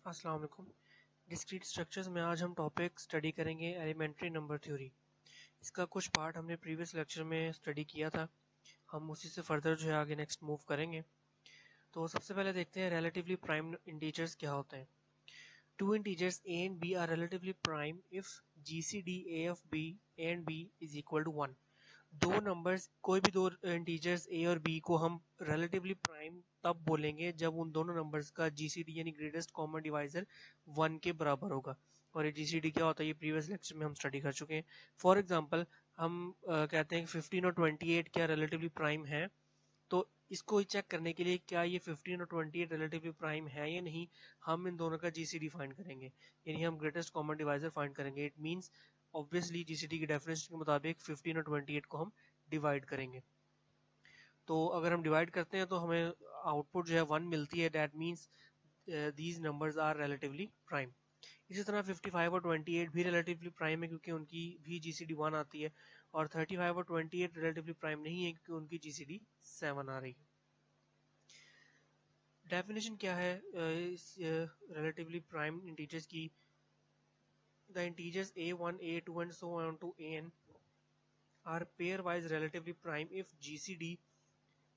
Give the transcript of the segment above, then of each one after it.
अस्सलाम वालेकुम। Discrete structures में आज हम टॉपिक स्टडी करेंगे एलिमेंट्री नंबर थ्योरी। इसका कुछ पार्ट हमने प्रीवियस लेक्चर में स्टडी किया था, हम उसी से फर्दर जो है आगे नेक्स्ट मूव करेंगे। तो सबसे पहले देखते हैं रिलेटिवली प्राइम इंटीजर्स क्या होते हैं। Two integers a and b are relatively prime if GCD a of b and b is equal to 1। दो नंबर्स कोई भी दो इंटीजर्स a और b को हम रिलेटिवली प्राइम तब बोलेंगे जब उन दोनों नंबर्स का GCD यानी ग्रेटेस्ट कॉमन डिवाइजर 1 के बराबर होगा। और ये GCD क्या होता है ये प्रीवियस लेक्चर में हम स्टडी कर चुके हैं। फॉर एग्जांपल हम कहते हैं कि 15 और 28 क्या रिलेटिवली प्राइम है, तो इसको चेक करने के लिए क्या ये 15 और 28 रिलेटिवली प्राइम है या नहीं, हम इन दोनों का जीसीडी फाइंड करेंगे, यानी हम ग्रेटेस्ट कॉमन डिवाइजर फाइंड करेंगे। इट मींस ऑब्वियसली जीसीडी की डेफिनेशन के मुताबिक 15 और 28 को हम डिवाइड करेंगे। तो अगर हम डिवाइड करते हैं तो हमें आउटपुट जो है 1 मिलती है। That means these numbers are relatively prime. इसी तरह 55 और 28 भी रिलेटिवली प्राइम है क्योंकि उनकी भी जीसीडी 1 आती है, और 35 और 28 रिलेटिवली प्राइम नहीं है क्योंकि उनकी जीसीडी 7 आ रही है। डेफिनेशन क्या है इस रिलेटिवली प्राइम इंटीजर्स की। The integers a1 a2 and so on to an are pairwise relatively prime if gcd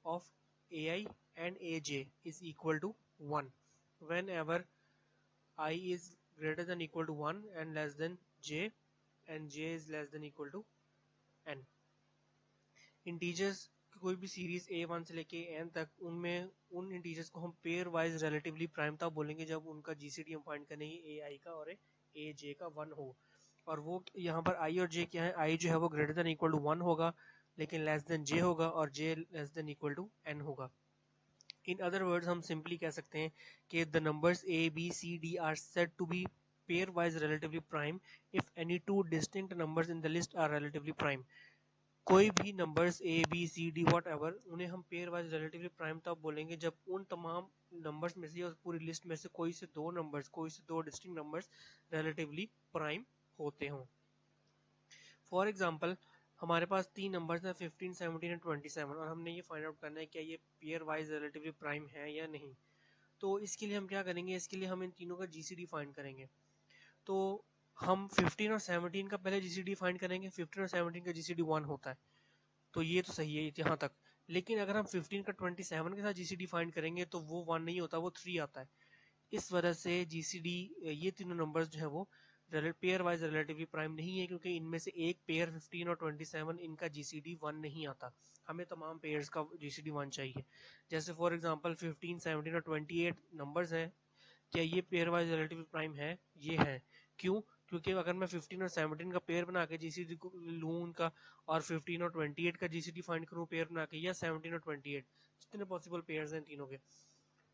of ai and aj is equal to 1 whenever I is greater than equal to 1 and less than j and j is less than equal to n। Integers कोई भी series a1 से लेके n तक उनमें उन integers को हम pair wise relatively prime तब बोलेंगे जब उनका जीसीडी हम फाइंड करेंगे ai का और aj का 1 हो। और वो यहाँ पर i और j क्या है, i जो है वो ग्रेटर देन इक्वल टू 1 होगा, लेकिन लेस देन j होगा, और j less than equal to n होगा। इन अदर वर्ड्स हम सिंपली कह सकते हैं कि the numbers a b c d are said to be pair wise relatively prime if any two distinct numbers in the list are relatively prime. कोई भी numbers A B C D whatever उन्हें हम pair wise relatively prime तब बोलेंगे जब उन तमाम numbers में से या पूरी लिस्ट में से कोई से दो डिस्टिंक्ट नंबर्स रिलेटिवली प्राइम होते हों। फॉर एग्जांपल हमारे पास तीन नंबर्स हैं 15, 17 और 27, और हमने ये फाइंड आउट करना है क्या ये पेयर वाइज रिलेटिवली प्राइम है या नहीं। तो इसके लिए हम क्या करेंगे, इसके लिए हम इन तीनों का जीसीडी फाइंड करेंगे। तो हम 15 और 17 का पहले जीसीडी फाइंड करेंगे। 15 और 17 का जीसीडी 1 होता है, तो ये तो सही है यहाँ तक। लेकिन अगर हम 15 का 27 के साथ जीसीडी फाइंड करेंगे तो वो 1 नहीं होता, वो 3 आता है। इस वजह से जीसीडी ये तीनों नंबर्स जो है वो पेयर वाइज रिलेटिवली प्राइम नहीं है, क्योंकि इनमें से एक पेयर 15 और 27 इनका जीसीडी 1 नहीं आता। हमें तमाम पेयर्स का जीसीडी 1 चाहिए। जैसे फॉर एग्जांपल 15, 17 और 28 नंबर्स हैं, क्या ये पेयर वाइज रिलेटिव प्राइम है? ये है। क्यों? क्योंकि अगर मैं 15 और 17 का पेयर बना के जीसीडी लूँ उनका, और 15 और 28 का जीसीडी फाइंड करूँ पेयर बना के, या 17 और 28 जितने पॉसिबल पेयर्स हैं तीनों के,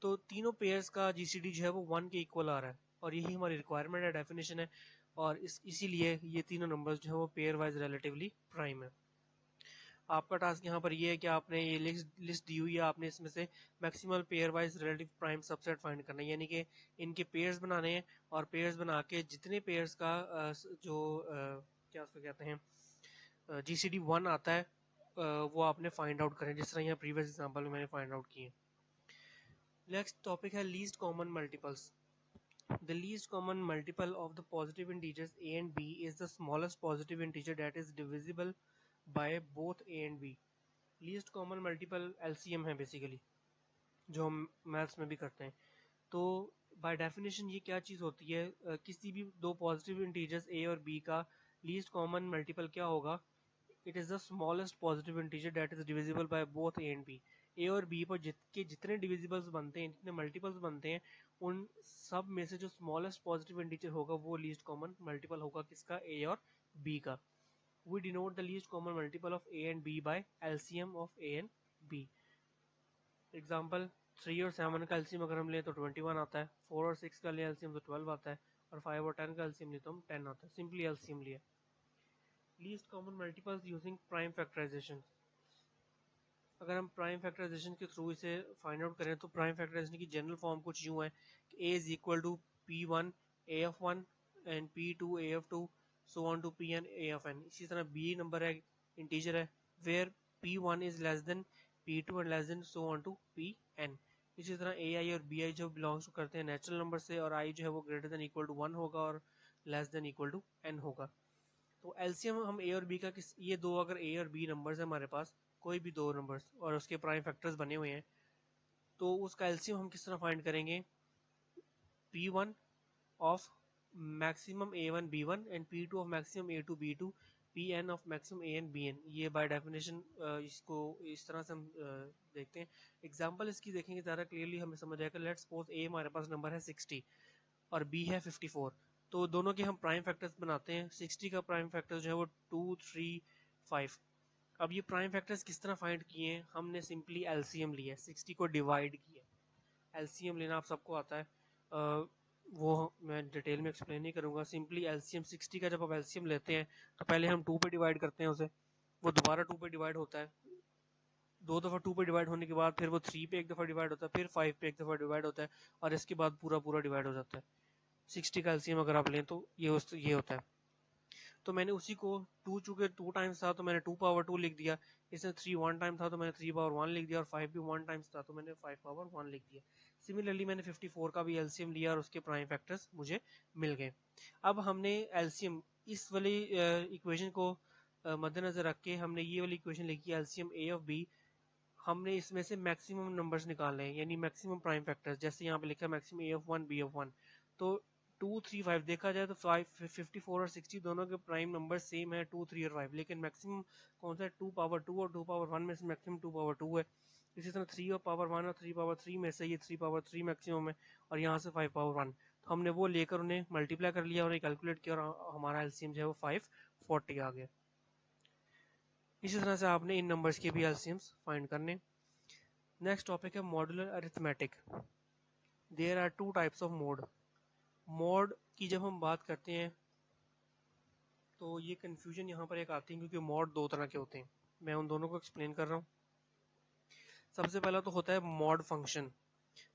तो तीनों पेयर्स का जीसीडी जो है वो 1 के इक्वल आ रहा है, और यही हमारी रिक्वायरमेंट है, डेफिनेशन है। और इसीलिए ये तीनों नंबर्स जो है वो पेयर वाइज रिलेटिवली प्राइम है। आपका टास्क यहाँ पर ये है कि आपने ये लिस्ट दी हुई है, आपने इसमें से maximal pair wise relative prime subset find करना है, यानी कि इनके पेयर्स बनाने हैं, और पेयर्स बना के जितने पेयर्स का क्या उसको कहते हैं जीसीडी 1 आता है वो आपने फाइंड आउट करें, जिस तरह यहाँ प्रीवियस एग्जांपल में मैंने फाइंड आउट किए। नेक्स्ट टॉपिक है least common multiples. The least common multiple of the positive integers a and b is the smallest positive integer that is divisible by both a and b। Least common multiple LCM है basically, जो हम maths में भी करते हैं। तो by definition ये क्या चीज़ होती है, किसी भी दो पॉजिटिव इंटीजर्स a और b का लीस्ट कॉमन मल्टीपल क्या होगा? It is the smallest positive integer that is divisible by both a and b। a और b पर जितने डिविजिबल्स बनते हैं, जितने मल्टीपल्स बनते हैं, उन सब में से जो स्मॉलेस्ट पॉजिटिव इंटीजर होगा वो लीस्ट कॉमन मल्टीपल होगा किसका? a और b का। We denote the least common multiple of a and b by LCM of a and b। Example 3 और 7 का LCM अगर हम लें तो 21 आता है, 4 और 6 का ले LCM तो 12 आता है, और 5 और 10 का LCM ले तो हम 10 आता है। सिंपली LCM लिया। Least common multiples using prime factorization. अगर हम प्राइम फैक्टराइजेशन के थ्रू इसे फाइंड आउट करें तो प्राइम फैक्टराइजेशन की जनरल फॉर्म कुछ यूँ है कि a is equal to p1 a of 1 and p2 a of 2 so on to pn a of n। इसी तरह b नंबर है, इंटीजर है, where p1 is less than p2 and less than so on to pn। इसी तरह ए आई और B I जो belongs करते हैं नेचुरल नंबर से, और आई जो है वो ग्रेटर देन इक्वल टू 1 होगा और less than equal to n होगा। तो एलसीएम हम ए और बी का ये दो अगर ए और बी नंबर्स है हमारे पास, कोई भी दो नंबर्स और उसके प्राइम फैक्टर्स बने हुए हैं, तो उसका एलसीएम हम किस तरह फाइंड करेंगे? P1 of maximum A1 B1 and P2 of maximum A2 B2 Pn of maximum An Bn। ये बाय डेफिनेशन इसको इस तरह से हम देखते हैं। एग्जांपल इसकी देखेंगे ज़्यादा क्लियरली हमें समझ आएगा। लेट्स सपोज ए हमारे पास नंबर है 60 और बी है 54, तो दोनों के हम प्राइम फैक्टर्स बनाते हैं। 60 का प्राइम फैक्टर जो है वो 2 3 5। अब ये प्राइम फैक्टर्स किस तरह फाइंड किए हैं? हमने सिंपली एलसीएम लिया, 60 को डिवाइड किया। एलसीएम लेना आप सबको आता है, वो मैं डिटेल में एक्सप्लेन नहीं करूंगा। सिंपली एलसीएम 60 का जब आप एलसीएम लेते हैं तो पहले हम 2 पे डिवाइड करते हैं उसे, वो दोबारा 2 पे डिवाइड होता है, दो दफ़ा 2 पे डिवाइड होने के बाद फिर वो 3 पे एक दफ़ा डिवाइड होता है, फिर 5 पे एक दफ़ा डिवाइड होता है, और इसके बाद पूरा पूरा डिवाइड हो जाता है। 60 का एलसीएम अगर आप लें तो ये होता है। तो मैंने उसी को 2 चूंकि 2 टाइम्स था तो मैंने 2 पावर 2 लिख दिया, इसमें 3 1 टाइम था तो मैंने 3 पावर 1 लिख दिया, और 5 भी 1 टाइम्स था तो मैंने 5 पावर 1 लिख दिया। सिमिलरली मैंने 54 का भी एलसीएम लिया और उसके प्राइम फैक्टर्स मुझे मिल गए। अब हमने एलसीएम इस वाली इक्वेशन को मद्देनजर रख के हमने ये वाली इक्वेशन लिखी है एलसीएम ए ऑफ बी। हमने इसमें से मैक्सिमम नंबर्स निकालने हैं, यानी मैक्सिमम प्राइम फैक्टर्स। जैसे यहाँ पे लिखा है maximum A of 1 B of 1, तो 2 3 5 देखा जाए तो 54 और 60 दोनों के प्राइम नंबर सेम है 2 3 और 5, लेकिन मैक्सिमम कौन सा है? 2 पावर 2 और 2 पावर 1 में से मैक्सिमम 2 पावर 2 है। इसी तरह 3 और पावर 1 और 3 पावर 3 में से ये 3 पावर 3 मैक्सिमम है, और यहाँ से 5 पावर 1। तो हमने वो लेकर उन्हें मल्टीप्लाई कर लिया, उन्हें कैलकुलेट किया और हमारा एलसीएम जो है वो 540 आ गया। इसी तरह से आपने इन नंबर्स के भी एलसीएम्स फाइंड करने। नेक्स्ट टॉपिक है modular arithmetic. There are two types of mod. Mod की जब हम बात करते हैं तो ये कंफ्यूजन यहाँ पर एक आती है, क्योंकि मोड दो तरह के होते हैं। मैं उन दोनों को एक्सप्लेन कर रहा हूँ। सबसे पहला तो होता है मॉड फंक्शन।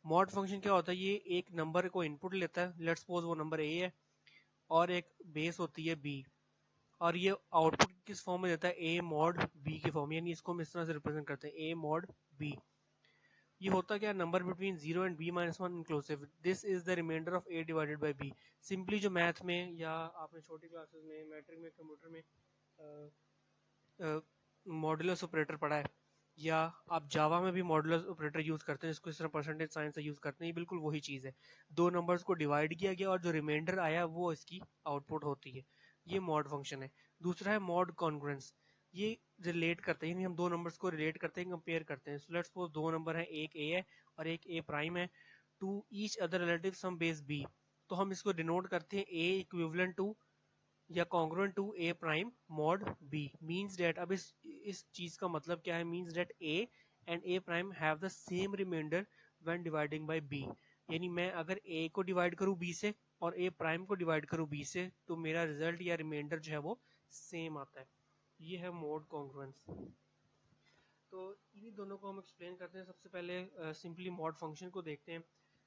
मॉड फंक्शन क्या होता है? ये एक नंबर को इनपुट लेता है, लेट्स सपोज वो नंबर ए है, और एक बेस होती है बी, और ये आउटपुट किस फॉर्म में देता है? ए मॉड बी की फॉर्म, यानी इसको हम इस तरह से रिप्रेजेंट करते हैं, ए मॉड बी। ये होता क्या? Number between 0 and b minus 1 inclusive, this is the remainder of a divided by b। Simply जो मैथ में या आपने छोटी क्लासेस में मैट्रिक में कंप्यूटर में मॉडुलस ऑपरेटर पढ़ा है, या आप जावा में भी मॉडुलस ऑपरेटर यूज करते हैं, जिसको इस तरह परसेंटेज साइन से यूज करते हैं, बिल्कुल वही चीज है। दो नंबर्स को डिवाइड किया गया और जो रिमाइंडर आया वो इसकी आउटपुट होती है, ये मॉड फंक्शन है। दूसरा है मॉड कॉन्ग्रुएंस। ये रिलेट करते हैं, यानी हम दो नंबर्स को रिलेट करते हैं, कंपेयर करते हैं। सो लेट्स सपोज दो नंबर हैं, एक ए है और एक ए प्राइम है, to each other relative some base B, तो हम इसको डिनोट करते हैं ए इक्विवेलेंट टू या congruent to A prime mod B. Means that, अब इस चीज का मतलब क्या है? Means that A and A prime have the same remainder when dividing by B. यानी मैं अगर ए को डिवाइड करूं बी से और ए प्राइम को डिवाइड करूं बी से, तो मेरा रिजल्ट या रिमाइंडर जो है वो सेम आता है। ये है मोड कॉन्ग्रुएंस। तो इन्हीं दोनों को हम एक्सप्लेन करते हैं। सबसे पहले सिंपली मॉड फंक्शन को देखते हैं।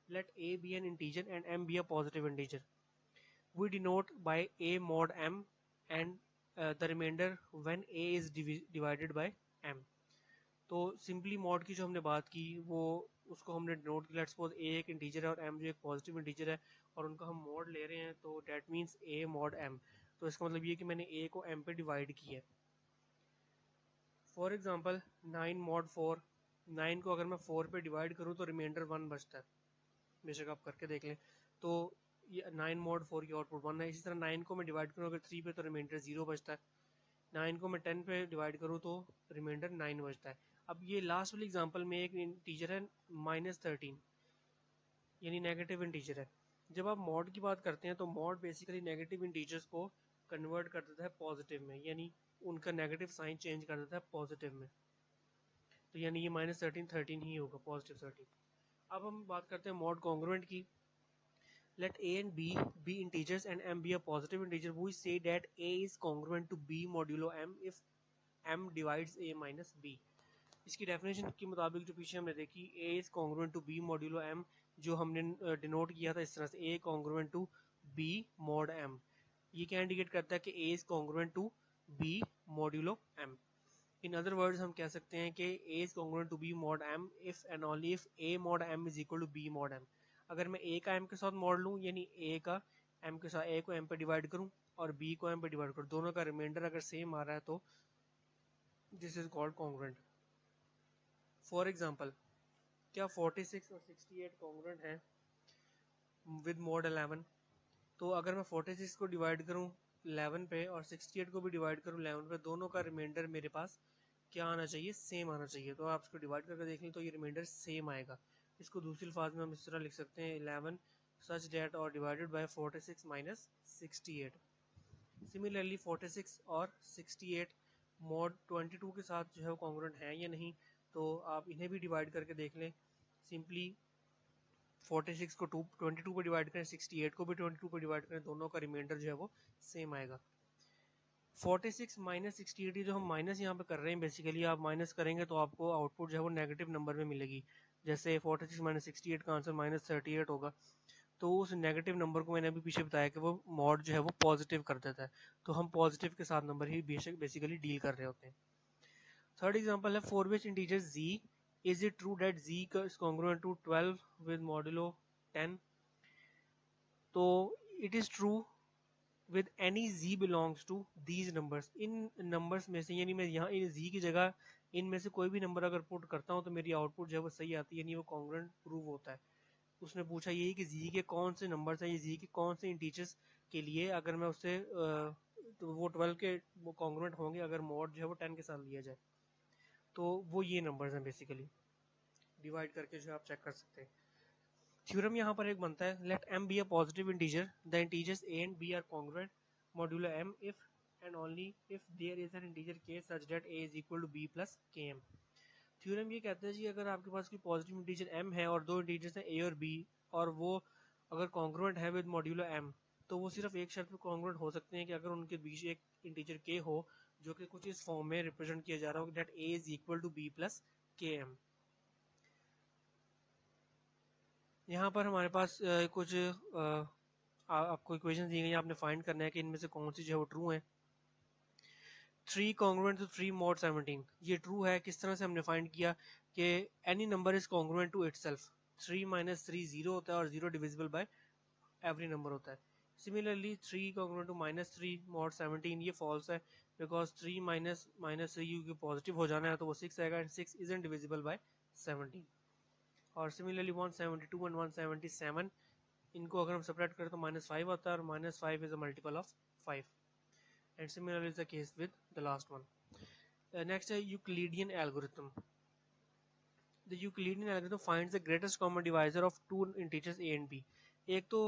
Let a be an integer and m be a positive integer. We denote by a mod m and the remainder when a is divided by m। तो सिंपली मॉड की जो हमने बात की वो उसको हमने डिनोट किया। लेट्स सपोज a एक इंटीजर है और m जो एक पॉजिटिव इंटीजर है, और उनका हम मॉड ले रहे हैं, तो that means a mod m। तो इसका मतलब ये कि मैंने a को m पे डिवाइड किया है। फॉर एग्जांपल 9 mod 4, 9 को अगर मैं 4 पे डिवाइड करूँ तो रिमाइंडर 1 बचता है। बेशक आप करके देख लें। तो ये 9 mod 4 की आउटपुट 1 है। इसी तरह 9 को मैं डिवाइड करूँ अगर 3 पे तो रिमाइंडर 0 बचता है। 9 को मैं 10 पे डिवाइड करूँ तो रिमाइंडर 9 बचता है। अब ये लास्ट वाली एग्जांपल में एक इंटीजर है -13, यानी नेगेटिव इंटीजर है। जब आप मॉड की बात करते हैं तो मॉड बेसिकली नेगेटिव इंटीजर्स को कन्वर्ट कर देता है पॉजिटिव में, यानी उनका नेगेटिव साइन चेंज कर देता है पॉजिटिव में। तो यानी ये -13 13 ही होगा, पॉजिटिव 13। अब हम बात करते हैं मॉड कॉन्ग्रुएंट की। Let a and b be integers and m be a positive integer. We say that a is congruent to b modulo m if m divides a minus b। इसकी definition के मुताबिक जो पीछे हमने देखी, a is congruent to b modulo m, जो हमने denote किया था इस तरह से, a congruent to b mod m। ये क्या इंडिकेट करता है कि a is congruent to b modulo m। In other words हम कह सकते हैं कि A is congruent to B mod M if and only if A mod M is equal to B mod M। अगर मैं A का M के साथ मॉड लूँ, यानी A का M के साथ, A को M पे डिवाइड करूँ और B को M पे डिवाइड करूँ, दोनों का रिमाइंडर अगर सेम आ रहा है तो this is called congruent. For example, क्या 46 और 68 कॉन्ग्रुएंट हैं विद मॉड 11? तो अगर मैं 46 को डिवाइड करूँ 11 पे और 68 को भी डिवाइड करूँ 11 पे, दोनों का रिमाइंडर मेरे पास क्या आना चाहिए? सेम आना चाहिए। तो आप इसको डिवाइड करके देख लें तो ये रिमाइंडर सेम आएगा। इसको दूसरी अल्फाज में हम इस तरह लिख सकते हैं 11 सच डेट और डिवाइडेड बाय 46 माइनस 68। सिमिलरली 46 और 68 मॉड 22 के साथ जो है वो कॉन्ग्रुएंट है या नहीं, तो आप इन्हें भी डिवाइड करके देख लें। सिंपली 46 को 22 पे डिवाइड करें, 68 को भी 22 पे डिवाइड करें, दोनों का रिमाइंडर जो है वो सेम आएगा। 46 माइनस 68 जो हम माइनस यहाँ पे कर रहे हैं, बेसिकली आप माइनस करेंगे तो आपको आउटपुट जो है वो नेगेटिव नंबर में मिलेगी। जैसे 46 माइनस 68 का आंसर माइनस 38 होगा, तो उस नेगेटिव नंबर को मैंने अभी पीछे बताया कि वो मॉड जो है वो पॉजिटिव कर देता है, तो हम पॉजिटिव के साथ नंबर ही बेसिकली डील कर रहे होते हैं। थर्ड एग्जांपल है for which integer z is it true that z is congruent to 12 with modulo 10? तो it is true with any z belongs to these numbers। In numbers में से, यानी मैं यहाँ इन z की जगह इनमें से कोई भी नंबर अगर पुट करता हूँ तो मेरी आउटपुट जो है वो सही आती है, यानी वो कॉन्ग्रुएंट प्रूव होता है। उसने पूछा यही कि z के कौन से नंबर्स हैं, ये z के कौन से इंटीजर्स के लिए अगर मैं उससे तो वो 12 के वो कॉन्ग्रुएंट होंगे अगर मॉड जो है वो 10 के साथ लिया जाए। तो वो ये नंबर्स हैं बेसिकली, डिवाइड करके जो आप चेक कर सकते हैं। थ्योरम यहाँ पर एक बनता है, late m be a positive integer, the integers a and b are congruent modulo m if and only if there is an integer k such that a is equal to b plus km। Theorem ये कहता है जी अगर आपके पास कोई positive integer m है और दो integers हैं a और b, और वो अगर कॉन्ग्रुएंट है विद मॉड्यूलो m, तो वो सिर्फ एक शर्त पे कॉन्ग्रुएंट हो सकते हैं कि अगर उनके बीच एक इंटीजर k हो जो कि कुछ इस फॉर्म में रिप्रेजेंट किया जा रहा हो, that a is equal to b plus km। यहाँ पर हमारे पास कुछ आपको इक्वेशन दी गई है, आपने फाइंड करना है कि इनमें से कौन सी जो है वो ट्रू है। 3 कॉन्ग्रुएंट टू 3 mod 17, ये ट्रू है। किस तरह से हमने फाइंड किया कि any number is congruent to itself. 3 minus 3 zero होता है और zero divisible by every number होता है। Similarly 3 congruent to minus 3 mod 17, ये फॉल्स है बिकॉज 3 माइनस माइनस 3 पॉजिटिव हो जाना है तो वो 6 आएगा एंड 6 इजंट डिविजिबल बाय 17। और सिमिलरली 172 एंड 177, इनको अगर हम सेपरेट करें तो -5 आता है और -5 is a multiple of 5। And similarly is the case with the last one. Next है Euclidean algorithm. The Euclidean algorithm finds the greatest common divisor of two integers a and b। एक तो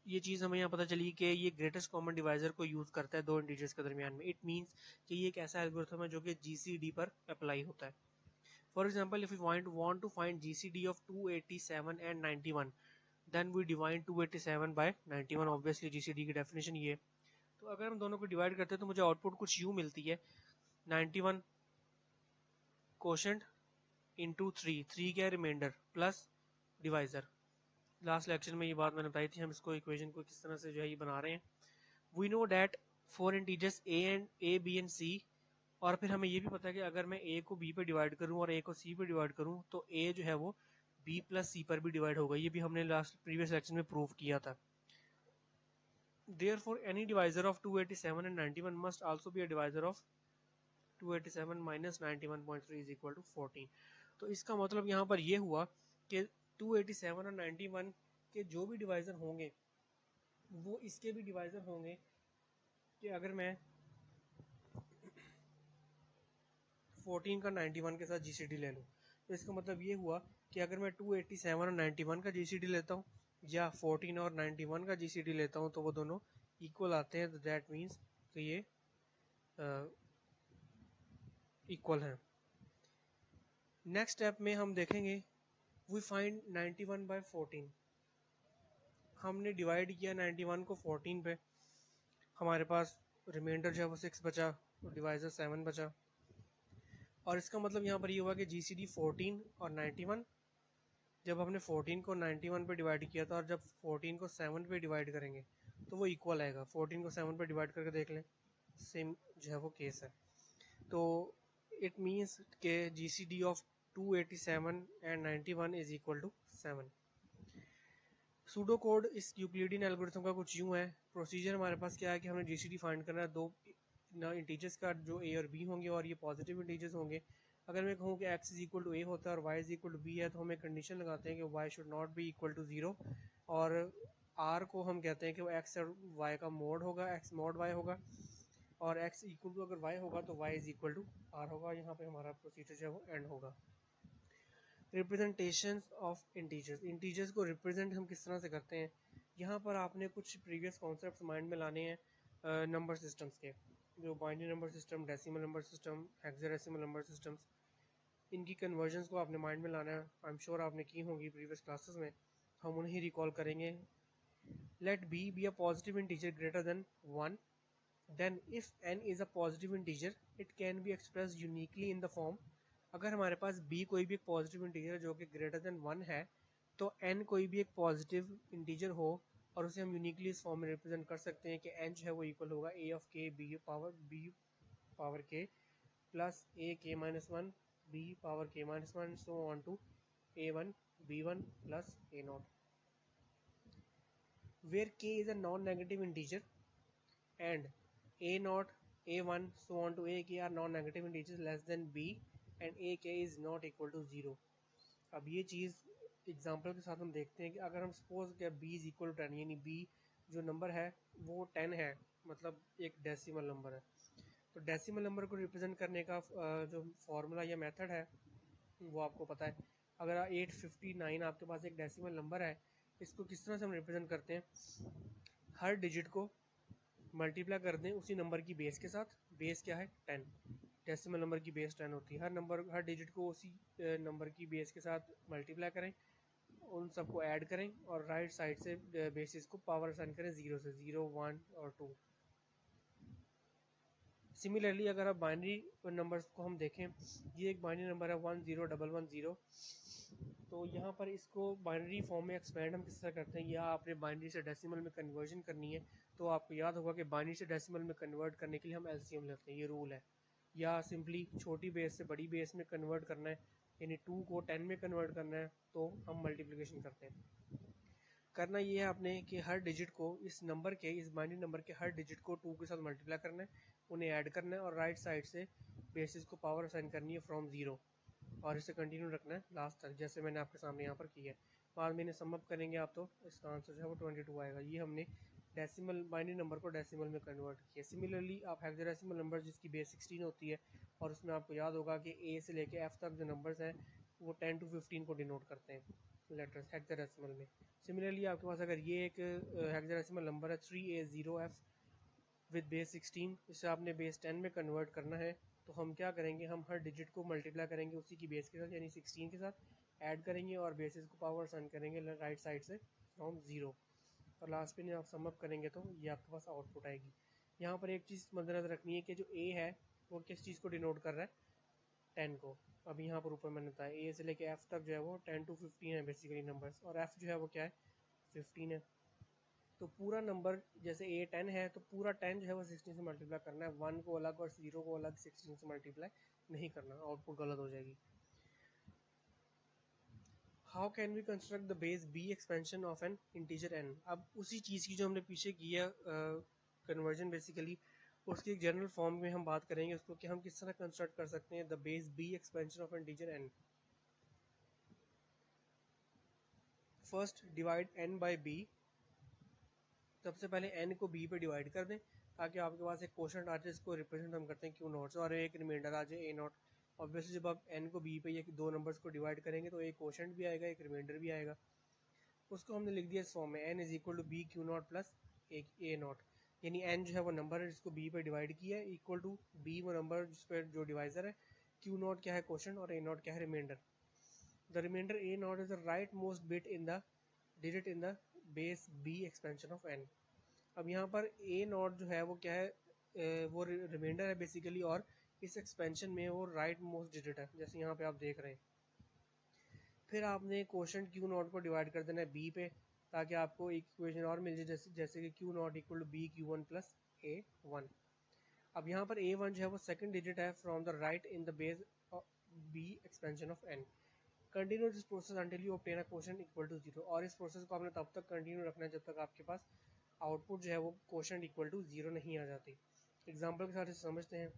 ये चीज़ हमें यहाँ पता चली कि ये ग्रेटेस्ट कॉमन डिवाइजर को यूज़ करता है दो इंटीजर्स के दरमियान में। इट मीन्स कि ये एक ऐसा एल्गोरिथम है जो कि GCD पर अप्लाई होता है। For example, if we want to find GCD of 287 and 91, then we divide 287 by 91। Obviously GCD की definition ये है। तो अगर हम दोनों को डिवाइड करते हैं तो मुझे आउटपुट कुछ यूँ मिलती है, 91 कोशेंट इंटू 3 क्या remainder plus divisor. Last lecture में ये बात मैंने बताई थी, हम इसको इक्वेशन को किस तरह से जो है ये बना रहे हैं। We know that for integers A B and C, और फिर हमें ये भी पता है कि अगर मैं a को b पे डिवाइड करूं और a को c पे डिवाइड करूं तो a जो है वो b प्लस c पर भी डिवाइड होगा। ये भी हमने लास्ट प्रीवियस लेक्चर में प्रूव किया था। Therefore any divisor of 287 and 91 must also be a divisor of 287 minus 91.3 is equal to 14। तो इसका मतलब यहाँ पर ये हुआ कि 287 और 91 के जो भी डिवाइजर होंगे वो इसके भी डिवाइजर होंगे। कि अगर मैं 14 का 91 के साथ GCD ले लूँ तो इसका मतलब ये हुआ कि अगर मैं 287 और 91 का GCD लेता हूँ या 14 और 91 का GCD लेता हूँ तो वो दोनों इक्वल आते हैं। तो दैट मीन्स कि ये इक्वल हैं। नेक्स्ट स्टेप में हम देखेंगे वी फाइंड 91 बाय 14। हमने डिवाइड किया 91 को 14 पे, हमारे पास रिमाइंडर जो है वो 6 बचा, डिवाइजर 7 बचा। और इसका मतलब यहाँ पर ये हुआ कि GCD 14 और 91, जब हमने 14 को 91 पे डिवाइड किया था और जब 14 को 7 पे डिवाइड करेंगे तो वो इक्वल आएगा। 14 को 7 पे डिवाइड करके देख लें, सेम जो है वो केस है। तो it means के GCD of 287 and 91 is equal to 7. Pseudo code इस यूक्लिडियन एल्गोरिथम का कुछ यूं है. प्रोसीजर हमारे पास क्या है कि हमें GCD फाइंड करना है दो इंटीजर्स का जो a और b होंगे और ये पॉजिटिव इंटीजर्स होंगे. अगर मैं कहूँ कि x is equal to a होता है और y is equal to b है तो हम एक कंडीशन लगाते हैं कि y should not be equal to 0 और r को हम कहते हैं कि वो x और y का मोड होगा, x मोड y होगा और x इक्वल टू अगर y होगा तो y is equal to r होगा. यहाँ पे हमारा प्रोसीजर जो है वो एंड होगा. Representation of integers. इंटीजर्स को रिप्रेजेंट हम किस तरह से करते हैं. यहाँ पर आपने कुछ प्रीवियस कॉन्सेप्ट्स माइंड में लाने हैं नंबर सिस्टम्स के, जो binary number system, decimal number system, hexadecimal number systems, इनकी कन्वर्जन्स को आपने माइंड में लाना है. आई एम श्योर आपने की होंगी प्रीवियस क्लासेस में, हम उन्हें ही रिकॉल करेंगे. Let b be a positive integer greater than 1, then if n is a positive integer it can be expressed uniquely in the form. अगर हमारे पास b कोई भी एक पॉजिटिव इंटीजर जो कि ग्रेटर देन 1 है तो n कोई भी एक पॉजिटिव इंटीजर हो और उसे हम यूनिकली इस फॉर्म में रिप्रेजेंट कर सकते हैं कि n जो है वो इक्वल होगा a of k b power k plus a k minus 1 b power k minus 1 so on to a1 b1 plus a not, where k is a non-negative integer and a naught, a1 so on to a k are non-negative integers less than b and a k is not equal to 0. अब ये चीज़ example के साथ हम देखते हैं कि अगर हम सपोज कि b इज इक्वल टू 10 यानी b जो नंबर है वो 10 है, मतलब एक डेसिमल नंबर है, तो डेसिमल नंबर को रिप्रेजेंट करने का जो फॉर्मूला या मेथड है वो आपको पता है. अगर 859 आपके पास एक डेसिमल नंबर है, इसको किस तरह से हम रिप्रेजेंट करते हैं. हर डिजिट को मल्टीप्लाई कर दें उसी नंबर की बेस के साथ. बेस क्या है 10, डेसिमल नंबर की बेस 10 होती है. हर डिजिट को उसी नंबर की बेस के साथ मल्टीप्लाई करें, उन सबको ऐड करें और राइट साइड से बेसिस को पावर असाइन करें 0 से, 0 1 और 2. सिमिलरली अगर आप बाइनरी नंबर्स को हम देखें, ये एक बाइनरी नंबर है 10110, तो यहाँ पर इसको बाइनरी फॉर्म में एक्सपेंड हम किस तरह करते हैं. या आपने बाइनरी से डेसिमल में कन्वर्जन करनी है तो आपको याद होगा कि बाइनरी से डेसिमल में कन्वर्ट करने के लिए हम एलसीएम लेते हैं, ये रूल है. या सिंपली छोटी बेस से बड़ी बेस में कन्वर्ट करना है, यानी 2 को 10 में कन्वर्ट करना है तो हम मल्टीप्लिकेशन करते हैं. करना ये है आपने कि हर डिजिट को इस नंबर के, इस बाइनरी नंबर के हर डिजिट को 2 के साथ मल्टीप्लाई करना है, उन्हें ऐड करना है और राइट साइड से बेसिस को पावर असाइन करनी है फ्रॉम 0 और इसे कंटिन्यू रखना है लास्ट तक, जैसे मैंने आपके सामने यहाँ पर किया है. बाद में इन्हें सम अप करेंगे आप तो इसका आंसर जो है वो 22 आएगा. ये हमने डेसिमल बाइनरी नंबर को डेसिमल में कन्वर्ट किया. सिमिलरली आप हेक्साडेसिमल नंबर जिसकी बेस 16 होती है और उसमें आपको याद होगा कि ए से लेके एफ तक जो नंबर्स हैं वो 10 to 15 को डिनोट करते हैं लेटर्स हेक्साडेसिमल में. सिमिलरली आपके पास अगर ये एक हेक्साडेसिमल नंबर है 3A0F विद बेस 16, इसे आपने बेस 10 में कन्वर्ट करना है तो हम क्या करेंगे, हम हर डिजिट को मल्टीप्लाई करेंगे उसी की बेस के साथ यानी 16 के साथ, ऐड करेंगे और बेसिस को पावर असाइन करेंगे राइट साइड से फ्रॉम 0 और लास्ट में आप सम अप करेंगे तो ये आपके पास आउटपुट आएगी. यहाँ पर एक चीज़ मद्देनजर रखनी है कि जो ए है वो किस चीज़ को डिनोट कर रहा है, 10 को. अब यहाँ पर ऊपर मैंने बताया ए से लेके एफ तक जो है वो 10 to 15 है बेसिकली नंबर्स, और एफ जो है वो क्या है 15 है. तो पूरा नंबर जैसे ए 10 है तो पूरा 10 जो है वो 16 से मल्टीप्लाई करना है, 1 को अलग और 0 को अलग 16 से मल्टीप्लाई नहीं करना, आउटपुट गलत हो जाएगी. How can we construct the base B expansion of an integer n. अब उसी चीज़ की जो हमने पीछे किया कन्वर्जन बेसिकली, उसकी एक जनरल फॉर्म में हम बात करेंगे उसको कि हम किस तरह कंस्ट्रक्ट कर सकते हैं the base B expansion of integer n. First divide n by b. सबसे पहले n को b पे डिवाइड कर दें ताकि आपके पास एक क्वोशंट आ जाए जिसको रिप्रेजेंट हम करते हैं q नॉट से और एक रिमाइंडर आ जाए a नॉट. ऑब्वियसली जब आप n को b पे ये दो नंबर्स को डिवाइड करेंगे तो एक क्वोशंट भी आएगा, एक रिमाइंडर भी आएगा. उसको हमने लिख दिया इस फॉर्म में n is equal to b q not plus a not, यानी n जो है वो नंबर है जिसको b पे डिवाइड किया है, इक्वल टू b वो नंबर जिस पर जो डिवाइजर है, q नॉट क्या है क्वोशंट और a नॉट क्या है remainder. The remainder a not is the right most bit in the digit in the base b expansion of n. अब यहाँ पर a नॉट जो है वो क्या है, वो रिमाइंडर है बेसिकली और इस एक्सपेंशन में वो राइट मोस्ट डिजिट है जैसे यहाँ पे आप देख रहे हैं. फिर आपने क्वोशंट q नॉट को डिवाइड कर देना है b पे ताकि आपको एक इक्वेशन और मिल जाए जैसे कि q not equal to b q1 plus a1. अब यहाँ पर A1 जो है वो सेकंड डिजिट है from the right in the base B expansion of n। Continue this process until you obtain a quotient equal to 0। और इस process को आपने तब तक कंटिन्यू रखना है जब तक आपके पास आउटपुट जो है वो क्वोशंट इक्वल टू 0 नहीं आ जाती। एग्जांपल के साथ इसे समझते हैं।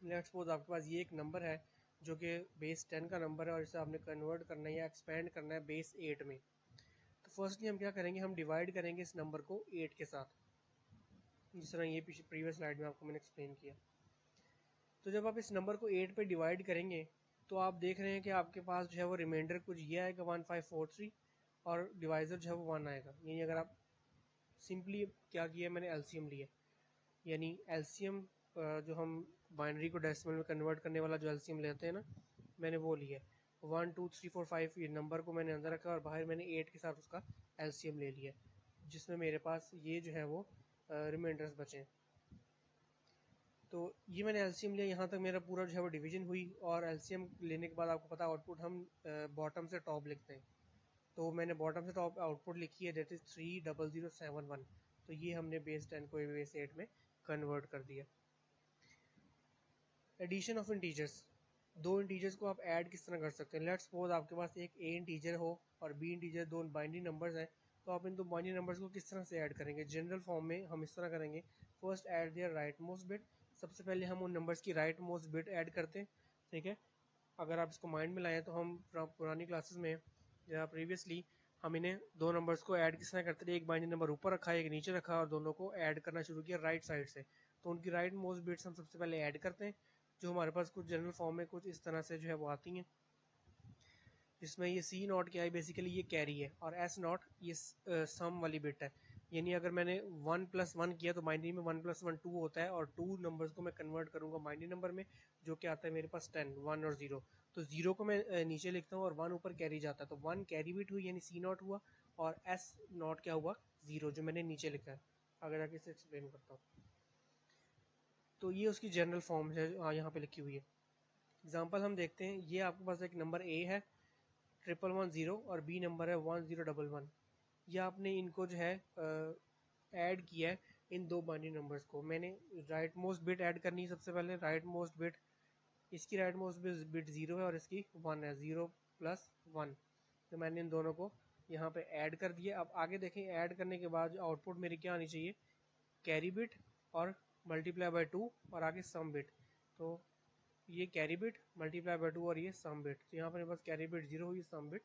लेट्स सपोज आपके पास ये एक नंबर है जो कि बेस 10 का नंबर है और इसे आपने कन्वर्ट करना है या एक्सपेंड करना है बेस 8 में। तो फर्स्टली हम क्या करेंगे, हम डिवाइड करेंगे इस नंबर को 8 के साथ, जिस तरह ये पीछे प्रीवियस स्लाइड में आपको मैंने एक्सप्लेन किया। तो जब आप इस नंबर को 8 पे डिवाइड करेंगे तो आप देख रहे हैं कि आपके पास जो है वो रिमाइंडर कुछ ये आएगा 1543 और डिवाइजर जो है वो 1 आएगा। यानी अगर आप सिंपली क्या किया, मैंने एलसीएम लिया, यानी एलसीएम जो हम बाइनरी को डेसिमल में कन्वर्ट करने वाला जो एलसीएम लेते हैं ना, मैंने वो लिया 1 2 3 4 5 ये नंबर को मैंने अंदर रखा और बाहर मैंने 8 के साथ उसका एलसीएम ले लिया, जिसमें मेरे पास ये जो है वो रिमाइंडर्स बचे। तो ये मैंने एलसीएम लिया, यहाँ तक मेरा पूरा जो है वो डिवीजन हुई। और एलसीएम लेने के बाद आपको पता है आउटपुट हम बॉटम से टॉप लिखते हैं। तो मैंने बॉटम से टॉप आउटपुट लिखी है, दैट इज 30071। तो ये हमने बेस 10 को बेस 8 में कन्वर्ट कर दिया। एडिशन ऑफ इंटीजर्स, दो इंटीजर्स को आप ऐड किस तरह कर सकते हैं। लेट्स सपोज आपके पास एक ए इंटीजर हो और बी इंटीजर, दो बाइनरी नंबर्स हैं। तो आप इन दो बाइनरी नंबर्स को किस तरह से ऐड करेंगे। जनरल फॉर्म में हम इस तरह करेंगे, first add their right most bit. सबसे पहले हम उन नंबर्स की राइट मोस्ट बिट ऐड करते हैं, ठीक है। अगर आप इसको माइंड में लाएं तो हम पुरानी क्लासेस में या प्रीवियसली हम इन्हें दो नंबर्स को ऐड किस तरह करते थे, एक बाइनरी नंबर ऊपर रखा एक नीचे रखा और दोनों को ऐड करना शुरू किया राइट साइड से। तो उनकी राइट मोस्ट बिट्स हम सबसे पहले ऐड करते हैं, जो हमारे पास कुछ जनरल फॉर्म में कुछ इस तरह से जो है वो आती हैं, जिसमें ये सी नॉट क्या है, बेसिकली ये कैरी है, और एस नॉट ये सम वाली बिट है। यानी अगर मैंने 1 + 1 किया तो बाइनरी में 1 + 1 2 होता है, और 2 नंबर्स को मैं कन्वर्ट करूंगा बाइनरी नंबर में, जो कि आता है मेरे पास 10 1 और 0। तो 0 को मैं नीचे लिखता हूँ और 1 ऊपर कैरी जाता है, तो 1 कैरी बिट हुई यानी सी नॉट हुआ, और एस नॉट क्या हुआ, 0, जो मैंने नीचे लिखा है। अगर आगे इसे एक्सप्लेन करता हूँ तो ये उसकी जनरल फॉर्म है यहाँ पे लिखी हुई है। एग्जाम्पल हम देखते हैं, ये आपके पास एक नंबर ए है 1110 और बी नंबर है 1011। ये आपने इनको जो है ऐड किया है, इन दो बाइनरी नंबर्स को। मैंने राइट मोस्ट बिट ऐड करनी है सबसे पहले, राइट मोस्ट बिट, इसकी राइट मोस्ट बिट 0 है और इसकी 1 है, 0 + 1। तो मैंने इन दोनों को यहाँ पे ऐड कर दिया। अब आगे देखें, ऐड करने के बाद आउटपुट मेरी क्या आनी चाहिए, कैरी बिट और मल्टीप्लाई बाय 2 और आगे सम बिट। तो ये कैरी बिट मल्टीप्लाई बाय 2 और ये सम बिट। तो यहाँ पर मेरे पास कैरी बिट 0 हुई, सम बिट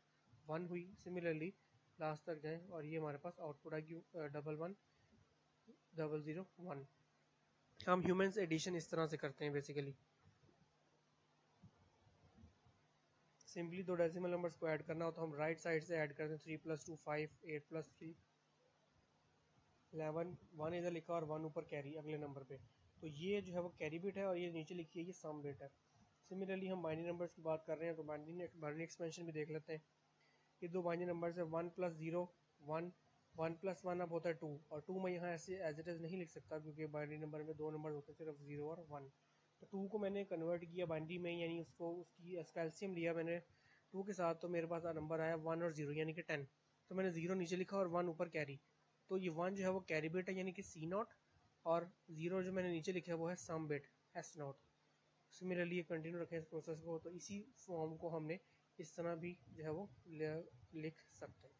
1 हुई। सिमिलरली लास्ट तक जाएं और ये हमारे पास आउटपुट आएगी 1110001। हम ह्यूमंस एडिशन इस तरह से करते हैं बेसिकली। सिंपली दो डेसिमल नंबर्स को ऐड करना हो तो हम राइट साइड से ऐड करते हैं, 3 + 2 5, 8 + 3 11, 1 इधर लिखा और 1 ऊपर कैरी अगले नंबर पे। तो ये जो है वो कैरी बिट है और ये नीचे लिखी है ये सम बिट है। सिमिलरली हम बाइनरी नंबर्स की बात कर रहे हैं तो बाइनरी एक्सपेंशन भी देख लेते हैं। ये दो बाइनरी नंबर्स है 1 + 0 1, 1 + 1 अब होता है 2, और 2 मैं यहाँ ऐसे एज इट इज़ नहीं लिख सकता क्योंकि बाइनरी नंबर में दो नंबर होते हैं सिर्फ 0 और 1। तो 2 को मैंने कन्वर्ट किया बाइनरी में, यानी उसको उसकी एसकेल्शियम लिया मैंने 2 के साथ, तो मेरे पास नंबर आया 1 और 0 यानी कि 10। तो मैंने 0 नीचे लिखा और 1 ऊपर कैरी। तो ये 1 जो है वो कैरी बिट है यानी कि सी नॉट, और 0 जो मैंने नीचे लिखा है वो है सम बिट एस नॉट। सिमिलरली ये कंटिन्यू रखें इस प्रोसेस को, तो इसी फॉर्म को हमने इस तरह भी जो है वो लिख सकते हैं।